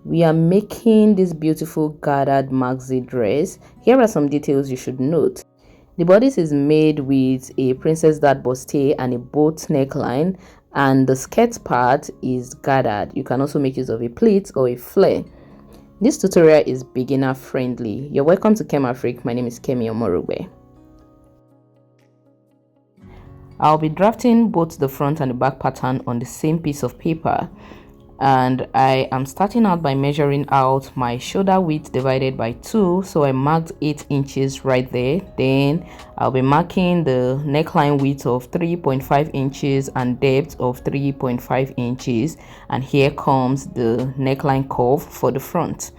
we are making this beautiful gathered maxi dress. Here are some details you should note. The bodice is made with a princess dart bustier and a boat neckline, and the skirt part is gathered. You can also make use of a pleat or a flare. This tutorial is beginner friendly. You're welcome to Kemafrik. My name is Kemi Omorugbe. I'll be drafting both the front and the back pattern on the same piece of paper, and I am starting out by measuring out my shoulder width divided by 2. So I marked 8 inches right there. Then I'll be marking the neckline width of 3.5 inches and depth of 3.5 inches, and here comes the neckline curve for the front.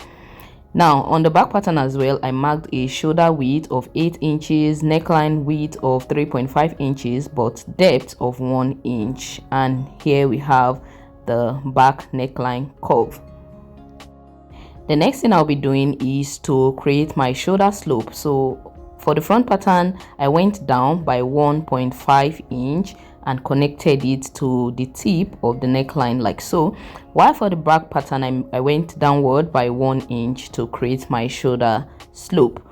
Now on the back pattern as well, I marked a shoulder width of 8 inches, neckline width of 3.5 inches, but depth of 1 inch, and here we have the back neckline curve. The next thing I'll be doing is to create my shoulder slope. So for the front pattern, I went down by 1.5 inch and connected it to the tip of the neckline like so, while for the back pattern I went downward by 1 inch to create my shoulder slope.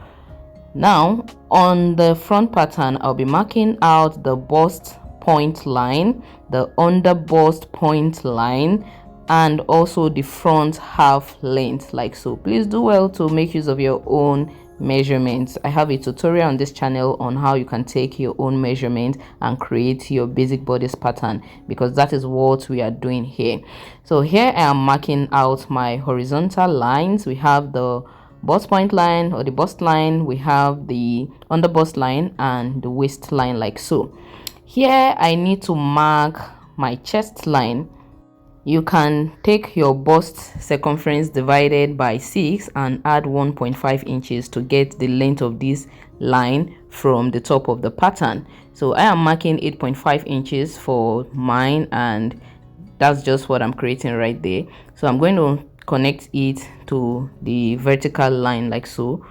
Now on the front pattern, I'll be marking out the bust point line, the under bust point line, and also the front half length like so. Please do well to make use of your own measurements. I have a tutorial on this channel on how you can take your own measurement and create your basic bodice pattern, because that is what we are doing here. So here I am marking out my horizontal lines. We have the bust point line or the bust line, we have the under bust line, and the waist line like so. Here I need to mark my chest line. You can take your bust circumference divided by 6 and add 1.5 inches to get the length of this line from the top of the pattern. So I am marking 8.5 inches for mine, and that's just what I'm creating right there. So I'm going to connect it to the vertical line like so,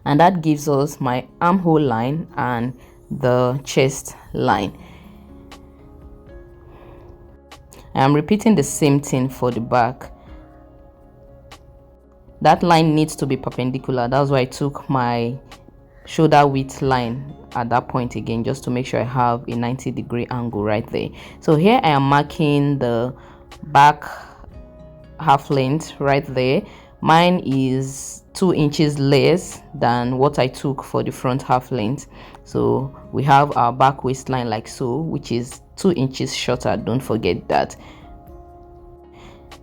and that gives us my armhole line and the chest line. I am repeating the same thing for the back. That line needs to be perpendicular. That's why I took my shoulder width line at that point again, just to make sure I have a 90-degree angle right there. So here I am marking the back half length right there. Mine is 2 inches less than what I took for the front half length. So we have our back waistline like so, which is 2 inches shorter. Don't forget that.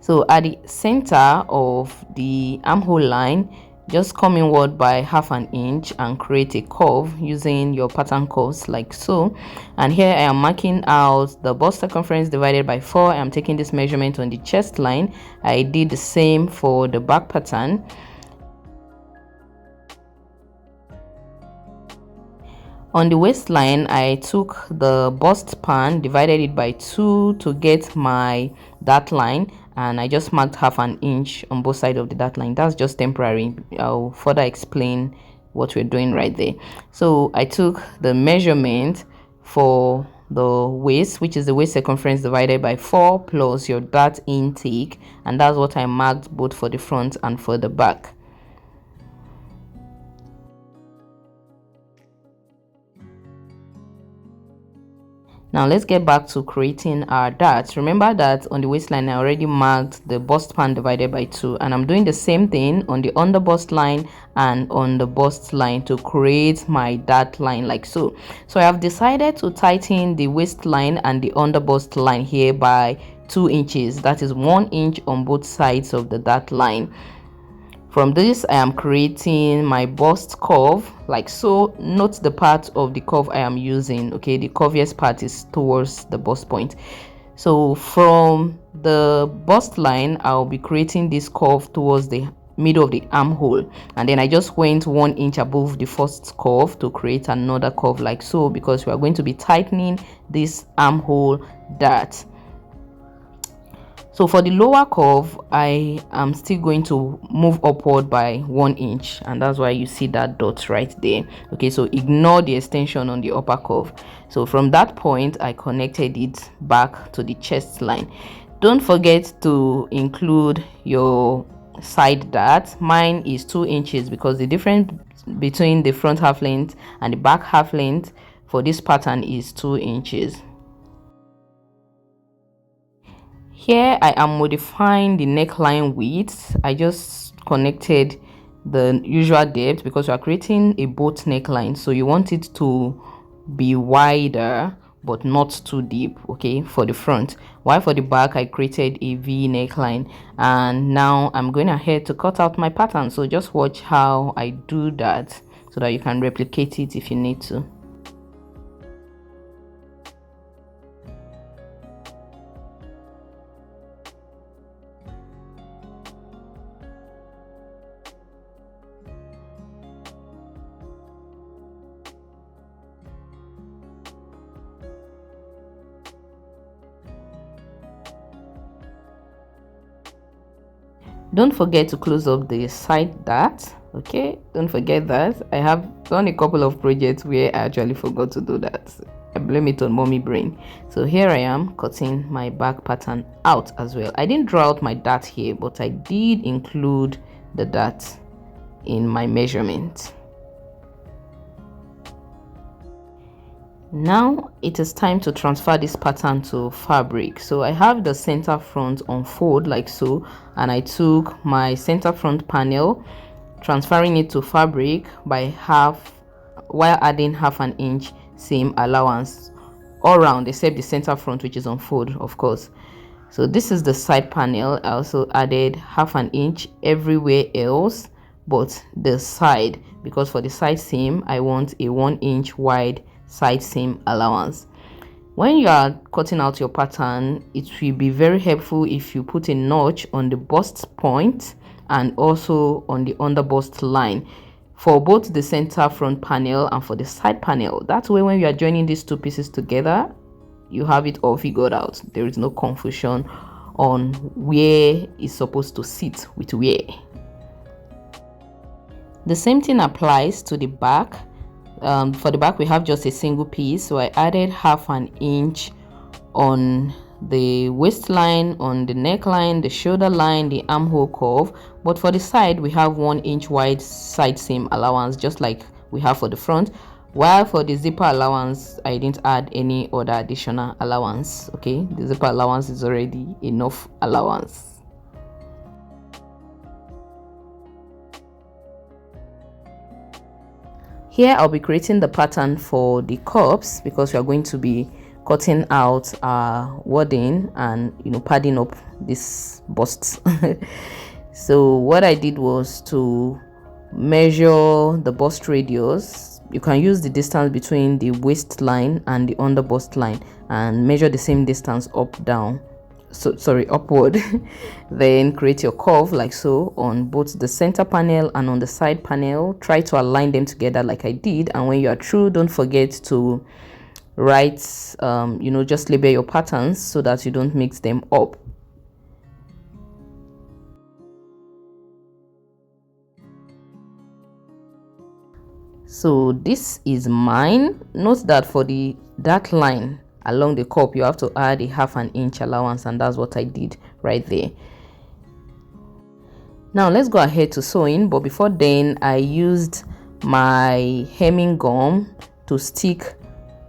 So at the center of the armhole line, just come inward by 1/2 inch and create a curve using your pattern curves like so. And here I am marking out the bust circumference divided by 4. I am taking this measurement on the chest line. I did the same for the back pattern. On the waistline, I took the bust span, divided it by 2 to get my dart line, and I just marked 1/2 inch on both sides of the dart line. That's just temporary. I'll further explain what we're doing right there. So I took the measurement for the waist, which is the waist circumference divided by 4 plus your dart intake, and that's what I marked both for the front and for the back. Now let's get back to creating our darts. Remember that on the waistline I already marked the bust span divided by 2, and I'm doing the same thing on the under bust line and on the bust line to create my dart line like so. So I have decided to tighten the waistline and the under bust line here by 2 inches. That is 1 inch on both sides of the dart line. From this, I am creating my bust curve like so. Note the part of the curve I am using. Okay, the curviest part is towards the bust point. So from the bust line, I'll be creating this curve towards the middle of the armhole, and then I just went 1 inch above the first curve to create another curve like so, because we are going to be tightening this armhole dart. So for the lower curve, I am still going to move upward by 1 inch, and that's why you see that dot right there. Okay, so ignore the extension on the upper curve. So from that point, I connected it back to the chest line. Don't forget to include your side dart. Mine is 2 inches because the difference between the front half length and the back half length for this pattern is 2 inches. Here I am modifying the neckline width. I just connected the usual depth because we are creating a boat neckline, so you want it to be wider but not too deep, okay, for the front, while for the back I created a V neckline. And now I'm going ahead to cut out my pattern, so just watch how I do that so that you can replicate it if you need to. Don't forget to close up the side dart, okay? Don't forget that. I have done a couple of projects where I actually forgot to do that. I blame it on mommy brain. So here I am cutting my back pattern out as well. I didn't draw out my dart here, but I did include the dart in my measurement. Now it is time to transfer this pattern to fabric. So I have the center front on fold like so, and I took my center front panel, transferring it to fabric by half, while adding half an inch seam allowance all around except the center front, which is on fold, of course. So this is the side panel. I also added half an inch everywhere else but the side, because for the side seam I want a 1 inch wide side seam allowance. When you are cutting out your pattern, it will be very helpful if you put a notch on the bust point and also on the under bust line for both the center front panel and for the side panel. That way when you are joining these two pieces together, you have it all figured out. There is no confusion on where it's supposed to sit with where. The same thing applies to the back. For the back we have just a single piece, so I added half an inch on the waistline, on the neckline, the shoulder line, the armhole curve. But for the side we have 1 inch wide side seam allowance, just like we have for the front, while for the zipper allowance I didn't add any other additional allowance. Okay, the zipper allowance is already enough allowance. Here I'll be creating the pattern for the cups because we are going to be cutting out our wadding and padding up this bust. So what I did was to measure the bust radius. You can use the distance between the waistline and the under bust line and measure the same distance upward. Then create your curve like so on both the center panel and on the side panel. Try to align them together like I did, and when you are through, don't forget to write just label your patterns so that you don't mix them up. So this is mine. Note that for the dark line along the cup you have to add a half an inch allowance, and that's what I did right there. Now let's go ahead to sewing, but before then I used my hemming gum to stick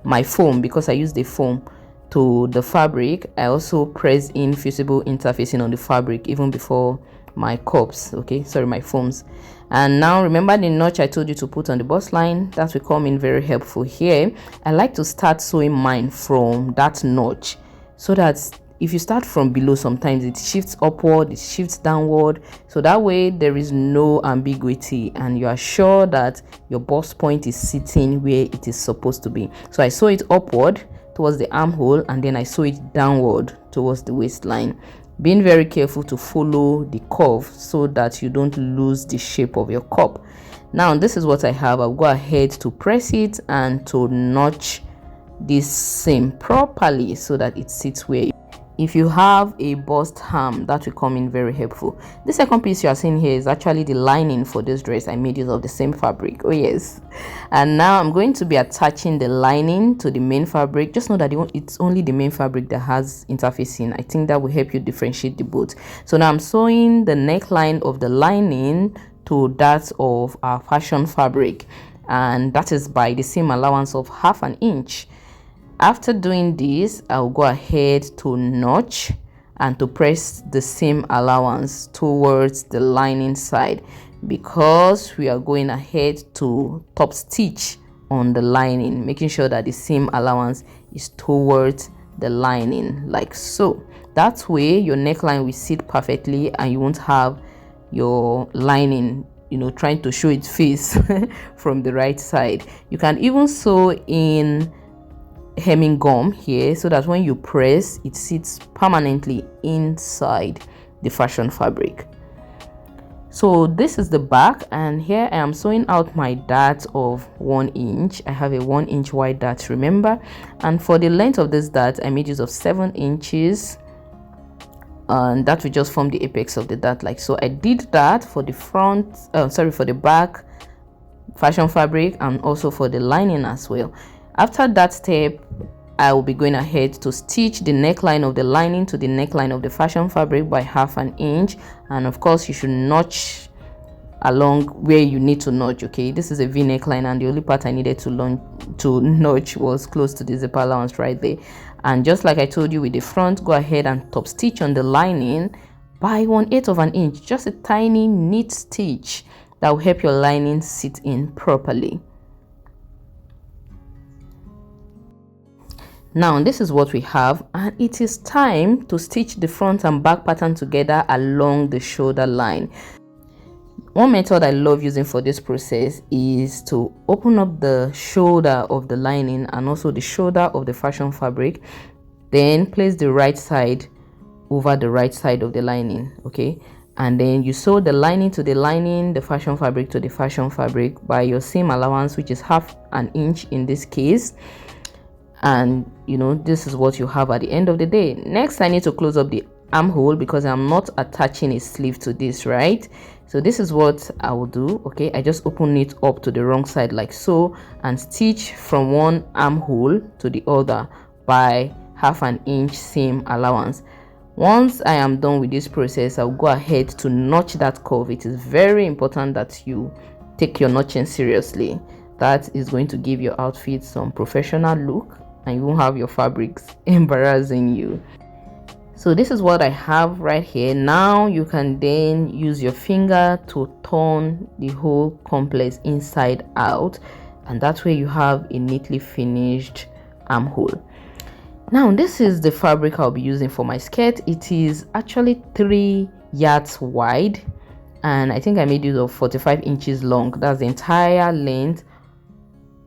my foam because I used the foam to the fabric. I also pressed in fusible interfacing on the fabric even before my cups, my foams. And now remember the notch I told you to put on the bust line? That will come in very helpful here. I like to start sewing mine from that notch so that if you start from below, sometimes it shifts upward, it shifts downward, so that way there is no ambiguity and you are sure that your bust point is sitting where it is supposed to be. So I sew it upward towards the armhole and then I sew it downward towards the waistline, being very careful to follow the curve so that you don't lose the shape of your cup. Now this is what I have. I'll go ahead to press it and to notch this seam properly so that it sits where if you have a bust hem, that will come in very helpful. The second piece you are seeing here is actually the lining for this dress. I made use of the same fabric. Oh yes. And now I'm going to be attaching the lining to the main fabric. Just know that it's only the main fabric that has interfacing. I think that will help you differentiate the both. So now I'm sewing the neckline of the lining to that of our fashion fabric, and that is by the seam allowance of 1/2 inch. After doing this, I'll go ahead to notch and to press the seam allowance towards the lining side, because we are going ahead to top stitch on the lining, making sure that the seam allowance is towards the lining, like so. That way your neckline will sit perfectly and you won't have your lining, you know, trying to show its face from the right side. You can even sew in hemming gum here, so that when you press, it sits permanently inside the fashion fabric. So this is the back, and here I am sewing out my dart of 1 inch. I have a 1 inch wide dart, remember, and for the length of this dart I made use of 7 inches, and that will just form the apex of the dart, like so. I did that for the front, for the back fashion fabric, and also for the lining as well. After that step, I will be going ahead to stitch the neckline of the lining to the neckline of the fashion fabric by 1/2 inch, and of course you should notch along where you need to notch. Okay, this is a V neckline, and the only part I needed to notch was close to the zipper allowance right there. And just like I told you with the front, go ahead and top stitch on the lining by 1/8 of an inch, just a tiny neat stitch that will help your lining sit in properly. Now this is what we have, and it is time to stitch the front and back pattern together along the shoulder line. One method I love using for this process is to open up the shoulder of the lining and also the shoulder of the fashion fabric, then place the right side over the right side of the lining, okay, and then you sew the lining to the lining, the fashion fabric to the fashion fabric by your seam allowance, which is 1/2 inch in this case. And you know, this is what you have at the end of the day. Next, I need to close up the armhole because I'm not attaching a sleeve to this, right? So this is what I will do. Okay, I just open it up to the wrong side like so, and stitch from one armhole to the other by 1/2 inch seam allowance. Once I am done with this process, I'll go ahead to notch that curve. It is very important that you take your notching seriously. That is going to give your outfit some professional look, and you won't have your fabrics embarrassing you. So this is what I have right here. Now you can then use your finger to turn the whole complex inside out, and that way you have a neatly finished armhole. Now this is the fabric I'll be using for my skirt. It is actually 3 yards wide, and I think I made use of 45 inches long. That's the entire length,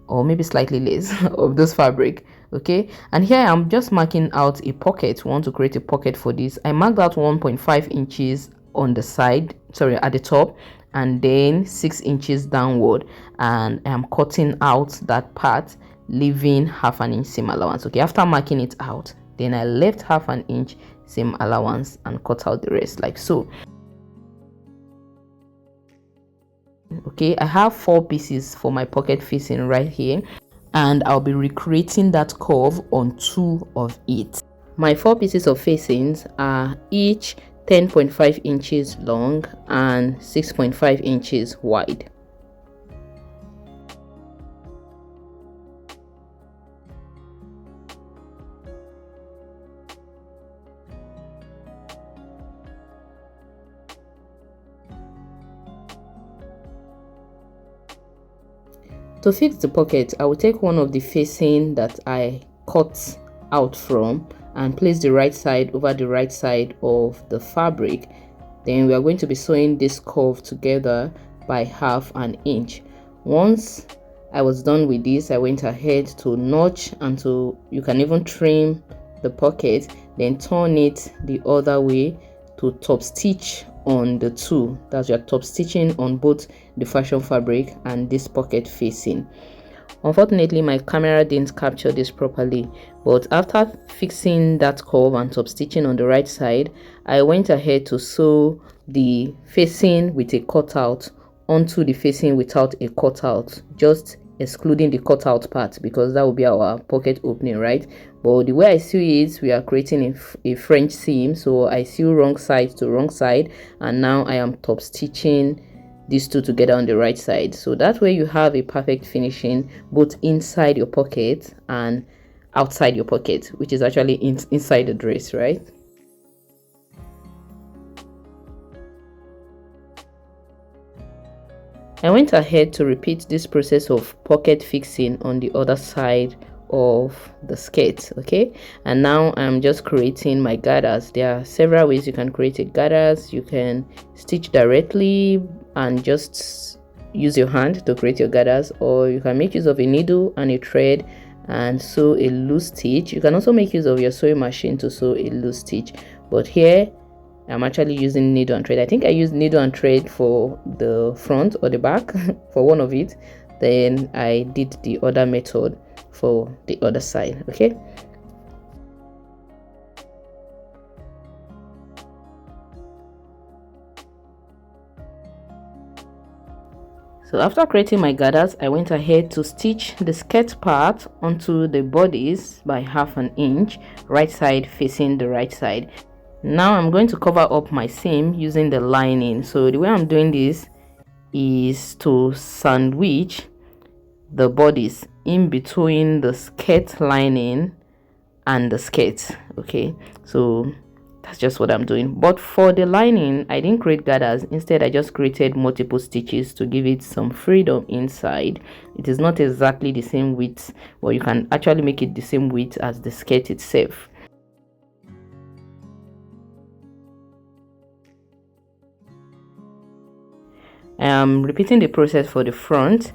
or maybe slightly less, of this fabric. Okay, and here I'm just marking out a pocket. We want to create a pocket for this. I marked out 1.5 inches on the side, sorry, at the top, and then 6 inches downward, and I'm cutting out that part, leaving 1/2 inch seam allowance. Okay, after marking it out, then I left 1/2 inch seam allowance and cut out the rest like so. Okay, I have 4 pieces for my pocket facing right here, and I'll be recreating that curve on 2 of it. My 4 pieces of facings are each 10.5 inches long and 6.5 inches wide. To fix the pocket, I will take one of the facing that I cut out from and place the right side over the right side of the fabric. Then we are going to be sewing this curve together by 1/2 inch. Once I was done with this, I went ahead to notch, and you can even trim the pocket, then turn it the other way to top stitch on the 2. That's your top stitching on both the fashion fabric and this pocket facing. Unfortunately, my camera didn't capture this properly, but after fixing that curve and top stitching on the right side, I went ahead to sew the facing with a cutout onto the facing without a cutout, just excluding the cutout part, because that will be our pocket opening, right? But the way I sew it, we are creating a French seam, so I sew wrong side to wrong side, and now I am top stitching these two together on the right side, so that way you have a perfect finishing both inside your pocket and outside your pocket, which is actually inside the dress, right? I went ahead to repeat this process of pocket fixing on the other side of the skirt. Okay, and now I'm just creating my gathers. There are several ways you can create a gathers. You can stitch directly and just use your hand to create your gathers, or you can make use of a needle and a thread and sew a loose stitch. You can also make use of your sewing machine to sew a loose stitch, but here I'm actually using needle and thread. I think I used needle and thread for the front or the back for one of it, then I did the other method for the other side. Okay, so after creating my gathers, I went ahead to stitch the skirt part onto the bodies by 1/2 inch, right side facing the right side. Now I'm going to cover up my seam using the lining. So the way I'm doing this is to sandwich the bodies in between the skirt lining and the skirt. Okay, so that's just what I'm doing. But for the lining, I didn't create gathers. Instead, I just created multiple stitches to give it some freedom inside. It is not exactly the same width, but you can actually make it the same width as the skirt itself. I'm repeating the process for the front,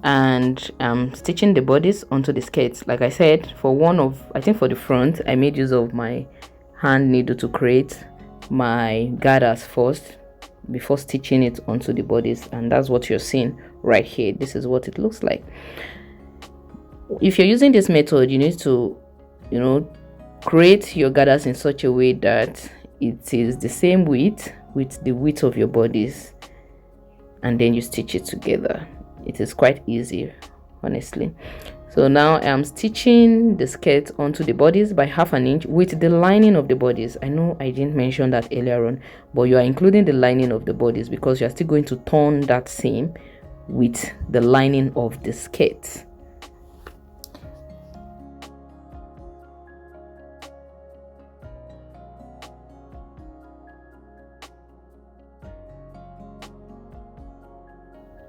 and I'm stitching the bodies onto the skirts. Like I said, I think for the front, I made use of my hand needle to create my gathers first before stitching it onto the bodies, and that's what you're seeing right here. This is what it looks like. If you're using this method, you need to, create your gathers in such a way that it is the same width with the width of your bodies, and then you stitch it together. It is quite easy, honestly. So now I'm stitching the skirt onto the bodies by 1/2 inch with the lining of the bodies. I know I didn't mention that earlier on, but you are including the lining of the bodies because you are still going to turn that seam with the lining of the skirt.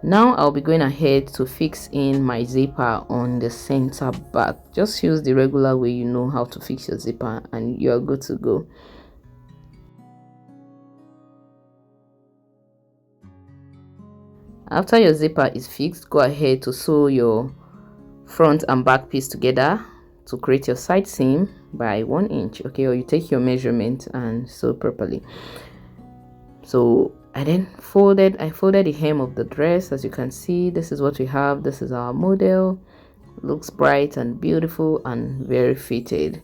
Now I'll be going ahead to fix in my zipper on the center back. Just use the regular way you know how to fix your zipper and you're good to go. After your zipper is fixed, go ahead to sew your front and back piece together to create your side seam by 1 inch. Okay, or you take your measurement and sew properly. So I then folded the hem of the dress. As you can see, this is what we have. This is our model. Looks bright and beautiful and very fitted.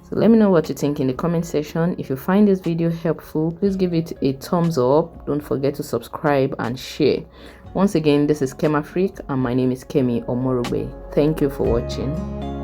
So let me know what you think in the comment section. If you find this video helpful, please give it a thumbs up. Don't forget to subscribe and share. Once again, this is Kemafrik and my name is Kemi Omorogbe. Thank you for watching.